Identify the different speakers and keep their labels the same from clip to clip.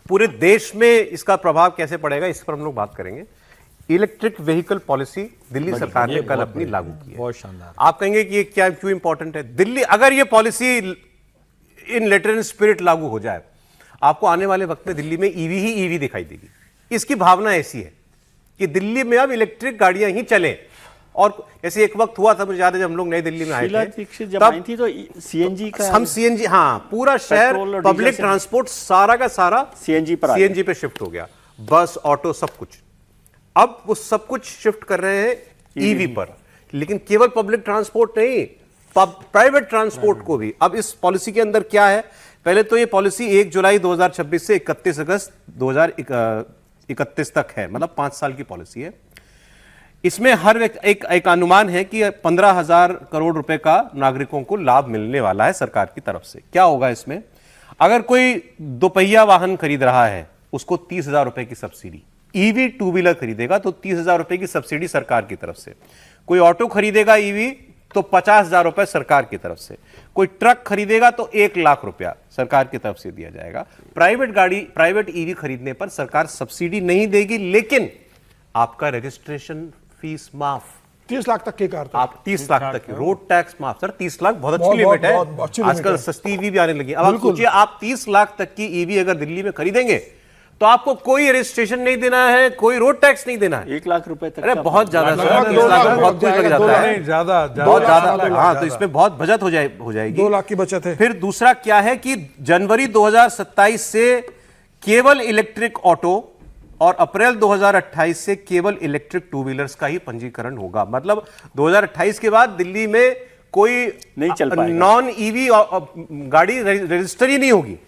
Speaker 1: पूरे देश में इसका प्रभाव कैसे पड़ेगा इस पर हम लोग बात करेंगे। इलेक्ट्रिक व्हीकल पॉलिसी दिल्ली सरकार ने कल अपनी लागू की है।
Speaker 2: बहुत शानदार।
Speaker 1: आप कहेंगे कि ये क्या क्यों इंपॉर्टेंट है? दिल्ली अगर ये policy in letter and spirit लागू हो जाए, आपको आने वाले वक्त में दिल्ली में ईवी ही ईवी दिखाई देगी। इसकी भावना ऐसी है कि दिल्ली में अब इलेक्ट्रिक गाड़ियां ही चलें। और ऐसे एक वक्त हुआ था, मुझे याद है, जब हम लोग नई दिल्ली में आए थे
Speaker 2: जब आई थी तो सीएनजी का
Speaker 1: हम सीएनजी, हाँ, पूरा शहर पब्लिक ट्रांसपोर्ट सारा का सारा सीएनजी पे शिफ्ट हो गया, बस ऑटो सब कुछ। अब वो सब कुछ शिफ्ट कर रहे हैं ईवी पर, लेकिन केवल पब्लिक ट्रांसपोर्ट नहीं, प्राइवेट ट्रांसपोर्ट को भी। अब इस पॉलिसी के अंदर क्या है, पहले तो ये पॉलिसी 1 जुलाई 2026 से 31 अगस्त 2031 तक है, मतलब 5 साल की पॉलिसी है। इसमें हर एक अनुमान है कि 15,000 करोड़ रुपए का नागरिकों को लाभ मिलने वाला है सरकार की तरफ से। क्या होगा इसमें? अगर कोई दोपहिया वाहन खरीद रहा है, उसको 30,000 रुपए की सब्सिडी, ईवी टू व्हीलर खरीदेगा तो 30,000 रुपए की सब्सिडी सरकार की तरफ से। कोई ऑटो खरीदेगा ईवी तो 50,000 रुपए सरकार की तरफ से। कोई ट्रक खरीदेगा तो 1 लाख रुपया सरकार की तरफ से दिया जाएगा। प्राइवेट ईवी खरीदने पर सरकार सब्सिडी नहीं देगी, लेकिन आपका रजिस्ट्रेशन फीस माफ।
Speaker 3: 30 लाख तक की कार,
Speaker 1: आप 30 लाख तक की रोड टैक्स माफ। सर 30 लाख बहुत अच्छी लिमिट है, आजकल सस्ती ईवी भी आने लगी। अब आप सोचिए, आप 30 लाख तक की ईवी अगर दिल्ली में खरीदेंगे तो आपको कोई रजिस्ट्रेशन नहीं देना है, कोई रोड टैक्स नहीं देना है।
Speaker 2: 1 लाख रुपए तक।
Speaker 1: अरे बहुत ज्यादा, 30 लाख में बहुत कुछ लग जाता है, बहुत ज्यादा। हाँ, तो इसमें बहुत बचत हो जाएगी,
Speaker 3: 2 लाख की बचत है।
Speaker 1: फिर दूसरा क्या है कि जनवरी 2027 से केवल इलेक्ट्रिक ऑटो और अप्रैल 2028 से केवल इलेक्ट्रिक टू व्हीलर्स का ही पंजीकरण होगा। मतलब 2028 के बाद दिल्ली में कोई
Speaker 2: नहीं चल पाएगा,
Speaker 1: नॉन ईवी गाड़ी रजिस्टर ही नहीं होगी,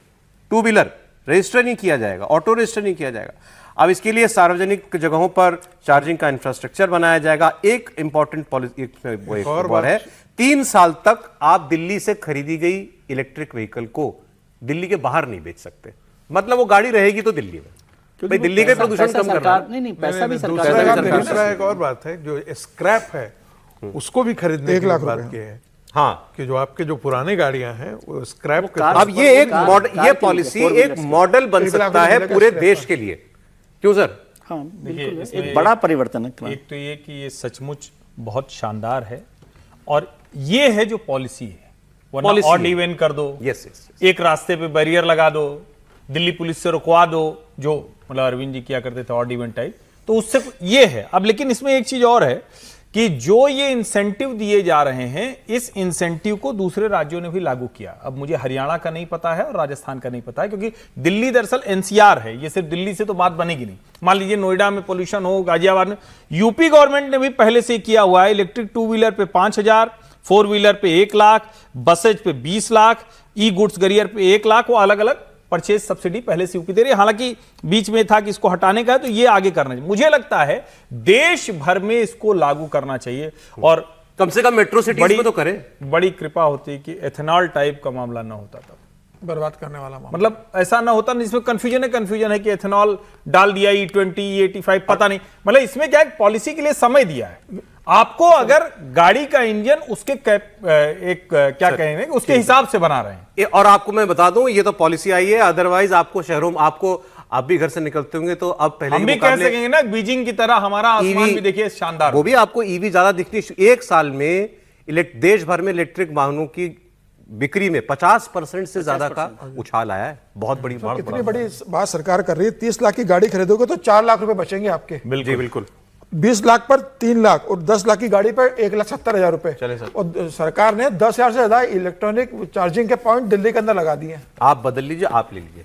Speaker 1: टू व्हीलर रजिस्टर नहीं किया जाएगा, ऑटो रजिस्टर नहीं किया जाएगा। अब इसके लिए सार्वजनिक जगहों पर चार्जिंग का इंफ्रास्ट्रक्चर बनाया जाएगा। एक इंपॉर्टेंट पॉलिसी और है, 3 साल तक आप दिल्ली से खरीदी गई इलेक्ट्रिक व्हीकल को दिल्ली के बाहर नहीं बेच सकते। मतलब वो गाड़ी रहेगी तो दिल्ली में, भाई दिल्ली का प्रदूषण कम करना।
Speaker 2: नहीं, पैसा भी
Speaker 4: दूसरा एक और बात है, जो स्क्रैप है उसको भी खरीदने की बात की है।
Speaker 1: हाँ,
Speaker 4: कि जो आपके जो पुरानी गाड़ियां हैं वो स्क्रैप के।
Speaker 1: अब ये पॉलिसी एक मॉडल बन सकता है पूरे देश के लिए। क्यों सर?
Speaker 2: हाँ, बिल्कुल एक बड़ा परिवर्तन है।
Speaker 5: एक तो ये कि ये सचमुच बहुत शानदार है, और ये है जो पॉलिसी है, वरना ऑड इवन कर दो, एक रास्ते पे बैरियर लगा दो, दिल्ली पुलिस से रुकवा दो, जो मतलब अरविंद जी किया करते थे ऑड इवन टाइप, तो उससे ये है। अब लेकिन इसमें एक चीज और है कि जो ये इंसेंटिव दिए जा रहे हैं, इस इंसेंटिव को दूसरे राज्यों ने भी लागू किया। अब मुझे हरियाणा का नहीं पता है और राजस्थान का नहीं पता है, क्योंकि दिल्ली दरअसल एनसीआर है, ये सिर्फ दिल्ली से तो बात बनेगी नहीं। मान लीजिए नोएडा में पोल्यूशन हो, गाजियाबाद में, यूपी गवर्नमेंट ने भी पहले से किया हुआ है। इलेक्ट्रिक टू व्हीलर पे 5,000, 4 व्हीलर पे 1 लाख, बसेज पे 20 लाख, ई गुड्स गरियर पे 1 लाख, वो अलग अलग परचेज सब्सिडी पहले से यूपी दे रही है। हालांकि बीच में था कि इसको हटाने का है, तो ये आगे करना चाहिए। मुझे लगता है देश भर में इसको लागू करना चाहिए, और
Speaker 1: कम से कम मेट्रो सिटीज में तो करें।
Speaker 5: बड़ी कृपा होती कि एथेनॉल टाइप का मामला ना होता था,
Speaker 3: बर्बाद करने वाला मामला।
Speaker 5: मतलब ऐसा ना होता, जिसमें कंफ्यूजन है कि एथेनॉल डाल दिया, E20, E85, पता नहीं। मतलब इसमें क्या पॉलिसी के लिए समय दिया है आपको। अगर गाड़ी का इंजन उसके क्या कहेंगे उसके हिसाब से बना रहे हैं।
Speaker 1: और आपको मैं बता दूं, ये तो पॉलिसी आई है, अदरवाइज आपको शहरों में, आप भी घर से निकलते होंगे तो अब पहले
Speaker 5: हम भी कह सकेंगे ना, बीजिंग की तरह हमारा आसमान भी देखिए शानदार,
Speaker 1: वो भी आपको ईवी ज्यादा दिखनी। एक साल में देश भर में इलेक्ट्रिक वाहनों की बिक्री में 50% से ज्यादा का उछाल आया है। बहुत बड़ी बात,
Speaker 3: कितनी बड़ी बात सरकार कर रही है। 30 लाख की गाड़ी खरीदोगे तो 4 लाख रुपए बचेंगे आपके।
Speaker 1: बिल्कुल।
Speaker 3: 20 लाख पर 3 लाख और 10 लाख की गाड़ी पर 1,70,000 रुपए। और सरकार ने 10,000 से ज्यादा इलेक्ट्रॉनिक चार्जिंग के पॉइंट दिल्ली के अंदर लगा दिए हैं।
Speaker 1: आप बदल लीजिए, आप ले लीजिए।